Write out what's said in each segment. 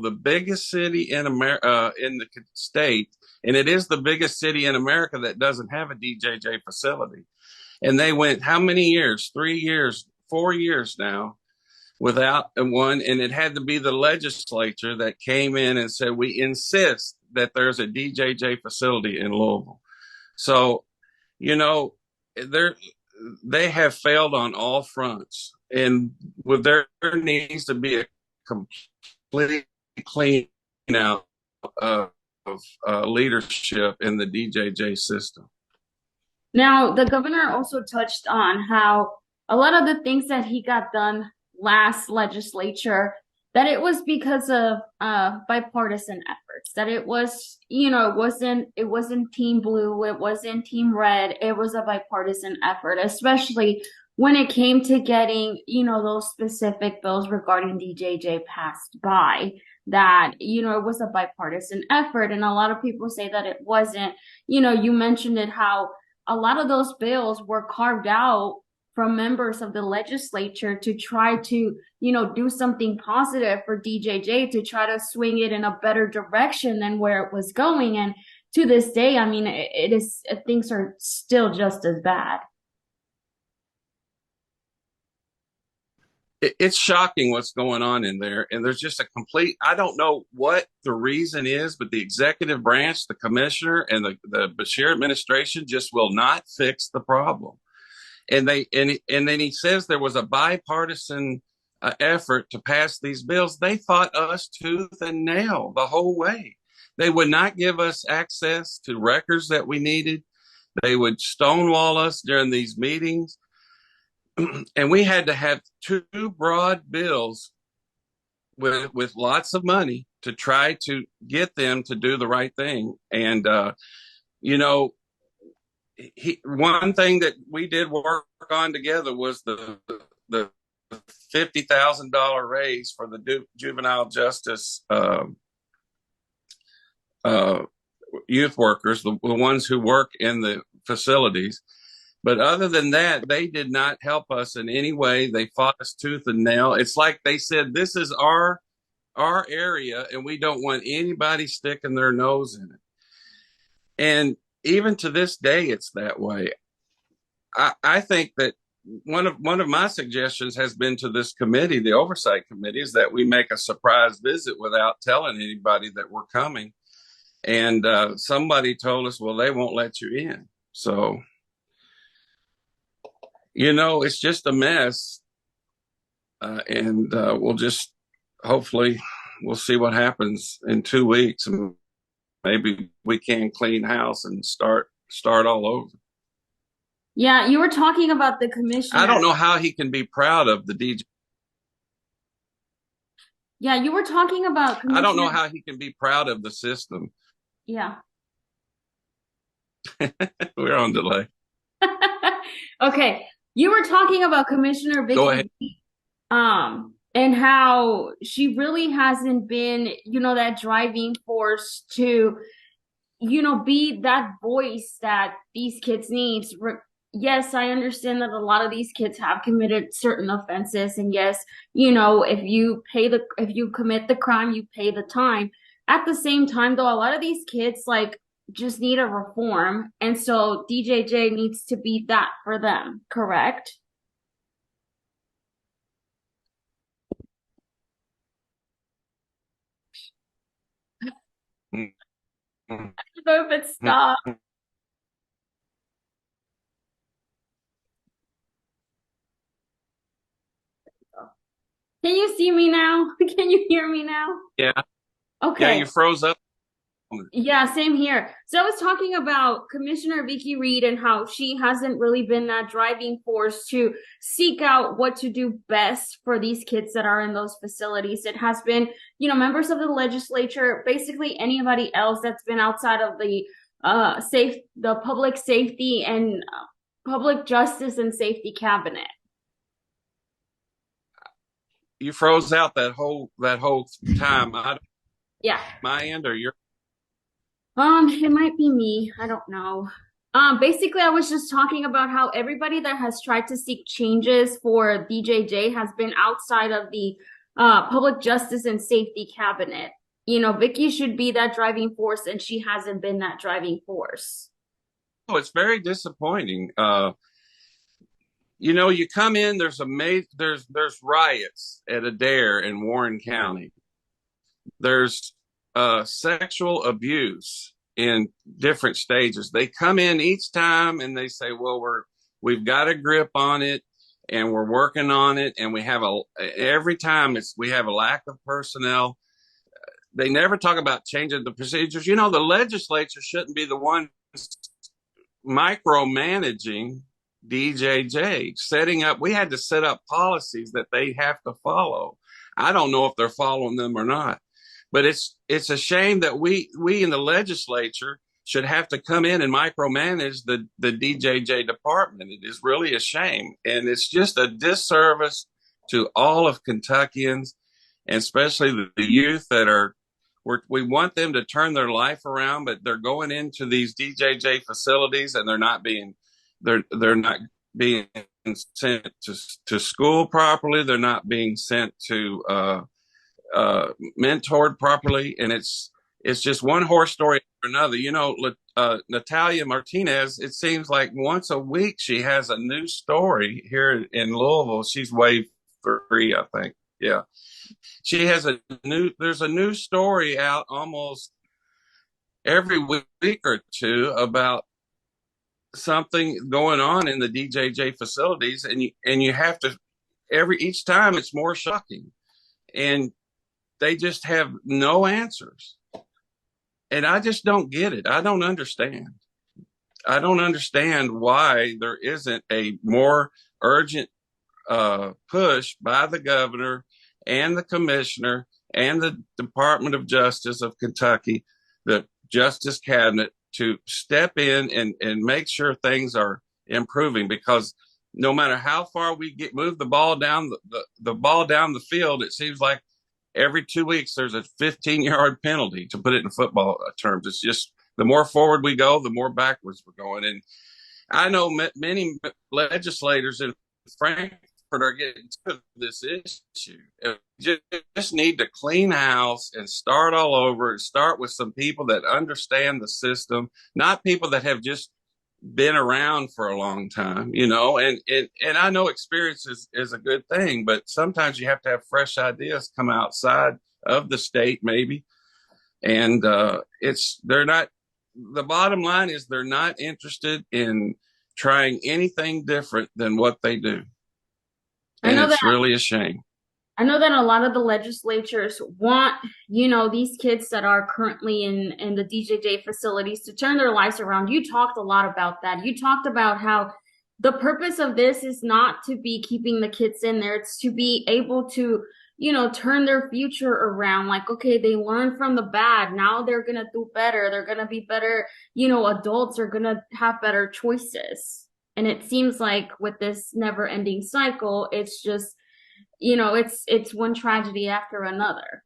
the biggest city in America, in the state, and it is the biggest city in America that doesn't have a DJJ facility. And they went how many years? 3 years, 4 years now without one. And it had to be the legislature that came in and said, we insist that there's a DJJ facility in Louisville. So, you know, they're, they have failed on all fronts. And with there needs to be a complete clean out of leadership in the DJJ system. Now, the governor also touched on how a lot of the things that he got done last legislature, that it was because of bipartisan efforts, that it was, it wasn't team blue, it wasn't team red, it was a bipartisan effort, especially when it came to getting, those specific bills regarding DJJ passed by. That, it was a bipartisan effort. And a lot of people say that it wasn't. You mentioned it, how a lot of those bills were carved out from members of the legislature to try to, do something positive for DJJ, to try to swing it in a better direction than where it was going. And to this day, I mean, it is, things are still just as bad. It's shocking what's going on in there. And there's just a complete, I don't know what the reason is, but the executive branch, the commissioner, and the Beshear administration just will not fix the problem. And then he says there was a bipartisan effort to pass these bills. They fought us tooth and nail the whole way. They would not give us access to records that we needed. They would stonewall us during these meetings. And we had to have two broad bills with lots of money to try to get them to do the right thing. And, one thing that we did work on together was the $50,000 raise for the juvenile justice youth workers, the ones who work in the facilities. But other than that, they did not help us in any way. They fought us tooth and nail. It's like they said, this is our area, and we don't want anybody sticking their nose in it. And even to this day, it's that way. I think that one of my suggestions has been to this committee, the oversight committee, is that we make a surprise visit without telling anybody that we're coming. And somebody told us, well, they won't let you in. So, it's just a mess. And we'll just hopefully we'll see what happens in 2 weeks. And maybe we can clean house and start all over. Yeah, you were talking about the I commissioner. don't know how he can be proud of the DJ. Yeah, you were talking about I don't know Commissioner. how he can be proud of the system. Yeah. We're on delay. Okay, you were talking about Commissioner Go Vicky ahead. and how she really hasn't been, that driving force to, be that voice that these kids need. Yes, I understand that a lot of these kids have committed certain offenses, and yes, if you commit the crime, you pay the time. At the same time, though, a lot of these kids like just need a reform, and so DJJ needs to be that for them, correct? I don't know if it stopped. Can you see me now? Can you hear me now? Yeah. Yeah, Okay. you froze up. Yeah, same here. So I was talking about Commissioner Vicky Reed and how she hasn't really been that driving force to seek out what to do best for these kids that are in those facilities. It has been, members of the legislature, basically anybody else that's been outside of the public safety and public justice and safety cabinet. You froze out that whole time. Yeah. My end or your It might be me. I don't know. Basically, I was just talking about how everybody that has tried to seek changes for DJJ has been outside of the public justice and safety cabinet. You know, Vicky should be that driving force, and she hasn't been that driving force. Oh, it's very disappointing. You come in, there's riots at Adair in Warren County. There's sexual abuse in different stages. They come in each time and they say, "Well, we've got a grip on it, and we're working on it, and every time we have a lack of personnel." They never talk about changing the procedures. The legislature shouldn't be the one micromanaging DJJ, setting up. We had to set up policies that they have to follow. I don't know if they're following them or not, but it's a shame that we in the legislature should have to come in and micromanage the DJJ department. It is really a shame, and it's just a disservice to all of Kentuckians, and especially the youth that are. We want them to turn their life around, but they're going into these DJJ facilities and they're not being sent to school properly. They're not being sent to mentored properly, and it's just one horse story after another. Natalia Martinez. It seems like once a week she has a new story here in Louisville. She's wave 3, I think. Yeah. She has there's a new story out almost every week or two about something going on in the DJJ facilities, and you have to each time it's more shocking, and they just have no answers, and I just don't get it. I don't understand why there isn't a more urgent push by the governor and the commissioner and the Department of Justice of Kentucky, the Justice Cabinet, to step in and make sure things are improving, because no matter how far we move the ball down the ball down the field, it seems like every 2 weeks there's a 15-yard penalty, to put it in football terms. It's just the more forward we go, the more backwards we're going. And I know many legislators in Frankfurt are getting to this issue. Just need to clean house and start all over, and start with some people that understand the system, not people that have just been around for a long time, and I know experience is a good thing, but sometimes you have to have fresh ideas come outside of the state, maybe. And they're not, the bottom line is they're not interested in trying anything different than what they do. And it's really a shame. I know that a lot of the legislatures want, these kids that are currently in the DJJ facilities to turn their lives around. You talked a lot about that. You talked about how the purpose of this is not to be keeping the kids in there. It's to be able to, turn their future around. Like, okay, they learn from the bad. Now they're going to do better. They're going to be better. Adults are going to have better choices. And it seems like with this never ending cycle, it's just, it's one tragedy after another.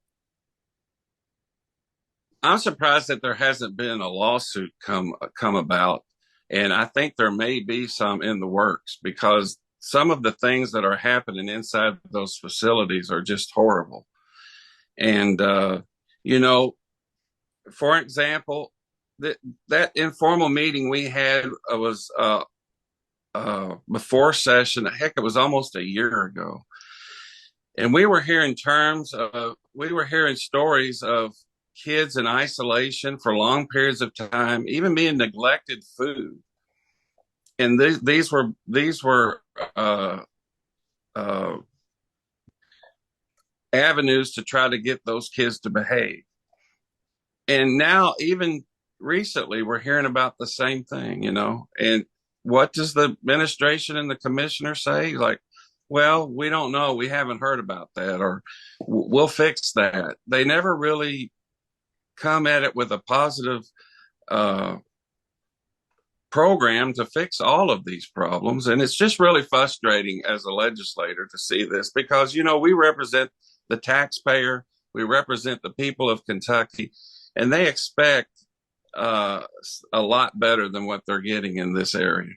I'm surprised that there hasn't been a lawsuit come about, and I think there may be some in the works, because some of the things that are happening inside those facilities are just horrible. And for example, that informal meeting we had was before session. Heck, it was almost a year ago. And we were hearing stories of kids in isolation for long periods of time, even being neglected food. And these were avenues to try to get those kids to behave. And now, even recently, we're hearing about the same thing, And what does the administration and the commissioner say? Like, well, we don't know. We haven't heard about that, or we'll fix that. They never really come at it with a positive program to fix all of these problems. And it's just really frustrating as a legislator to see this, because, we represent the taxpayer, we represent the people of Kentucky, and they expect a lot better than what they're getting in this area.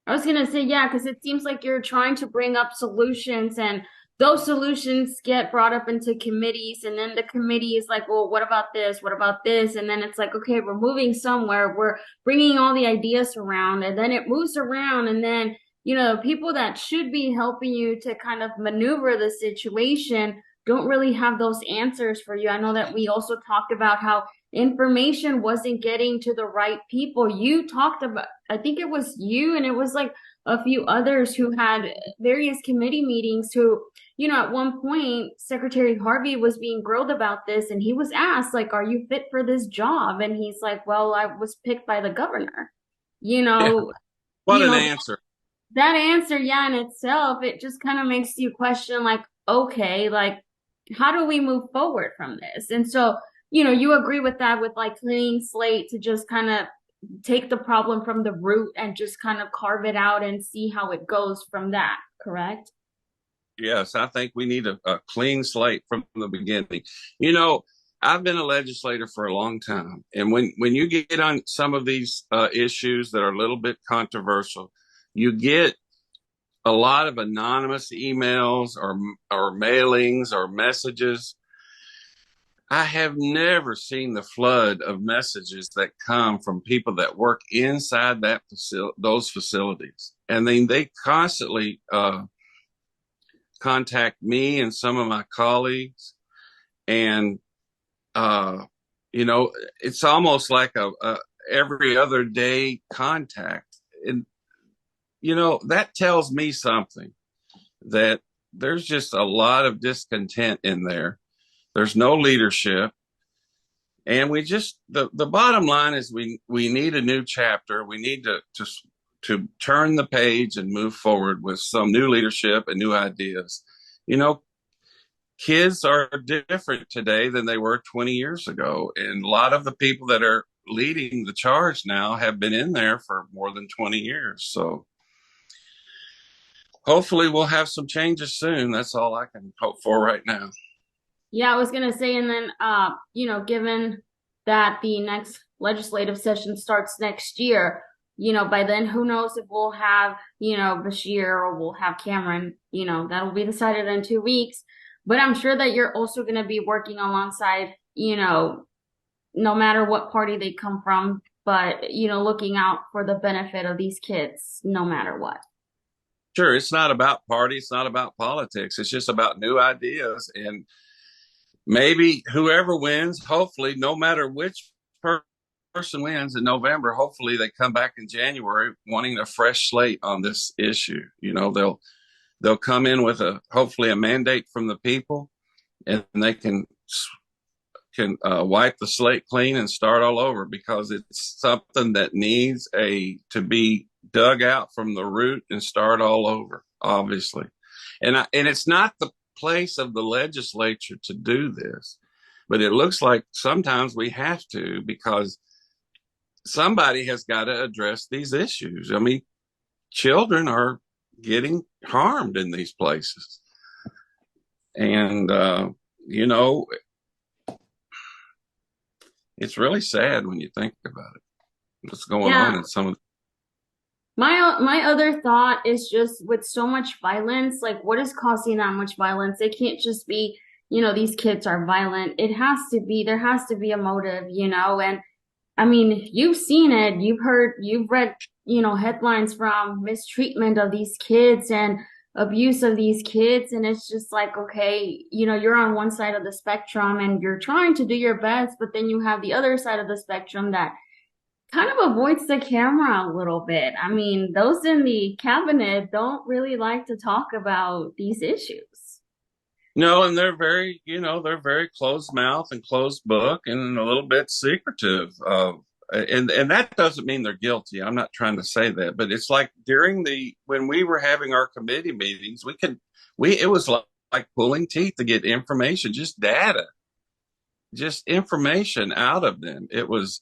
I was going to say, yeah, because it seems like you're trying to bring up solutions and those solutions get brought up into committees, and then the committee is like, well, what about this? What about this? And then it's like, okay, we're moving somewhere. We're bringing all the ideas around, and then it moves around, and then, people that should be helping you to kind of maneuver the situation don't really have those answers for you. I know that we also talked about how information wasn't getting to the right people. You talked about, I think it was you, and it was like a few others who had various committee meetings who, at one point, Secretary Harvey was being grilled about this, and he was asked, like, are you fit for this job? And he's like, well, I was picked by the governor. You Yeah. know, What you an know, answer. that answer, yeah, in itself, it just kind of makes you question, like, okay, like, how do we move forward from this? And so, you agree with that, with like clean slate, to just kind of take the problem from the root and just kind of carve it out and see how it goes from that, correct? Yes, I think we need a clean slate from the beginning. You know, I've been a legislator for a long time, and when you get on some of these issues that are a little bit controversial, you get a lot of anonymous emails or mailings or messages. I have never seen the flood of messages that come from people that work inside those facilities, and then they constantly contact me and some of my colleagues, and uh, you know, it's almost like a every other day contact, and that tells me something, that there's just a lot of discontent in there. There's no leadership. And the bottom line is we need a new chapter. We need to turn the page and move forward with some new leadership and new ideas. You know, kids are different today than they were 20 years ago, and a lot of the people that are leading the charge now have been in there for more than 20 years. So hopefully we'll have some changes soon. That's all I can hope for right now. Yeah, I was gonna say, and then given that the next legislative session starts next year, by then who knows if we'll have, Beshear or we'll have Cameron, that'll be decided in 2 weeks. But I'm sure that you're also gonna be working alongside, no matter what party they come from, but looking out for the benefit of these kids, no matter what. Sure, it's not about party, it's not about politics. It's just about new ideas, and maybe whoever wins, hopefully, no matter which person wins in November, hopefully they come back in January wanting a fresh slate on this issue. They'll come in with hopefully a mandate from the people, and they can wipe the slate clean and start all over, because it's something that needs to be dug out from the root and start all over, obviously. And it's not the place of the legislature to do this, but it looks like sometimes we have to, because somebody has got to address these issues. I mean, children are getting harmed in these places, and it's really sad when you think about it, what's going on in some of my other thought is, just with so much violence, like, what is causing that much violence? It can't just be, these kids are violent. There has to be a motive, and I mean, you've seen it, you've read, headlines from mistreatment of these kids and abuse of these kids. And it's just like, okay, you're on one side of the spectrum and you're trying to do your best, but then you have the other side of the spectrum that kind of avoids the camera a little bit. I mean, those in the cabinet don't really like to talk about these issues. No, and they're very closed mouth and closed book and a little bit secretive. And that doesn't mean they're guilty. I'm not trying to say that, but it's like when we were having our committee meetings, it was like pulling teeth to get information, just data, just information out of them. It was,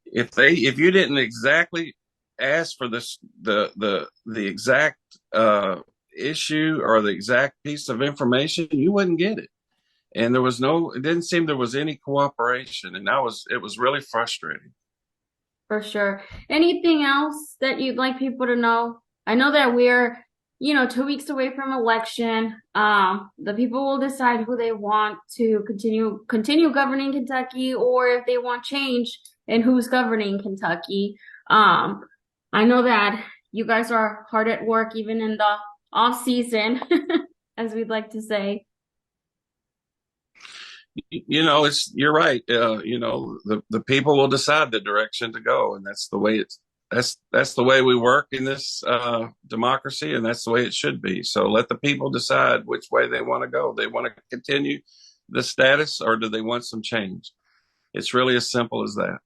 if you didn't exactly ask for the exact issue or the exact piece of information, you wouldn't get it. And it didn't seem there was any cooperation, and it was really frustrating. For sure. Anything else that you'd like people to know? I know that we're, 2 weeks away from election. The people will decide who they want to continue governing Kentucky, or if they want change and who's governing Kentucky. I know that you guys are hard at work even in the off season, as we'd like to say. You're right. The people will decide the direction to go, and that's the way we work in this democracy, and that's the way it should be. So let the people decide which way they want to go. They want to continue the status, or do they want some change? It's really as simple as that.